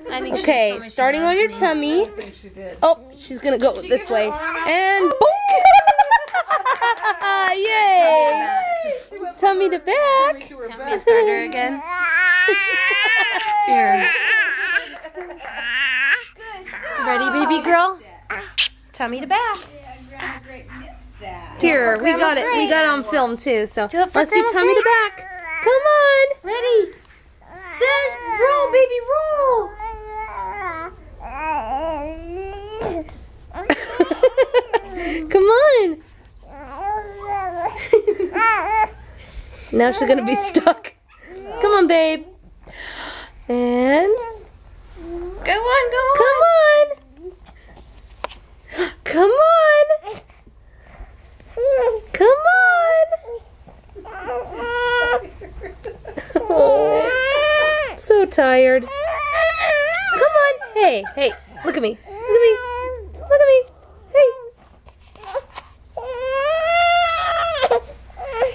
I think Okay, starting on your tummy. I think she did. Oh, she's gonna go this way. And boom! Yay! Tummy to back. To her Want me to back. start her again? Here. Ready, baby girl? Tummy to back. Here, we got it. We got it on film too. So let's do tummy to back. Come on. Ready, set, roll, baby, roll. Come on. Now she's gonna be stuck. Come on, babe. And Go on, go come on. Come on. Come on. Oh, so tired. Come on. Hey, hey, look at me. Look at me. Look at me. Hey.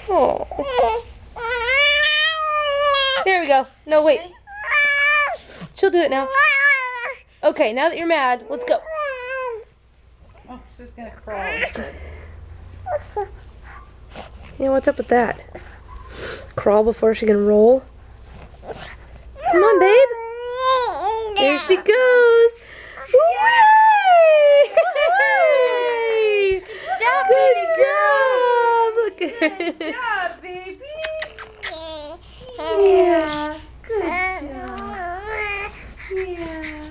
Oh. There we go. No, wait. She'll do it now. Okay, now that you're mad, let's go. Oh, she's gonna crawl. Yeah, what's up with that? Crawl before she can roll? Come on, babe. There she goes. Yay! Good job, Good baby girl. job. Look at her. Good job, baby. Yeah. Good job. Yeah.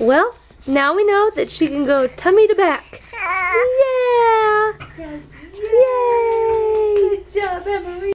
Well, now we know that she can go tummy to back. Yeah. Yes. Yay. Good job, Emily.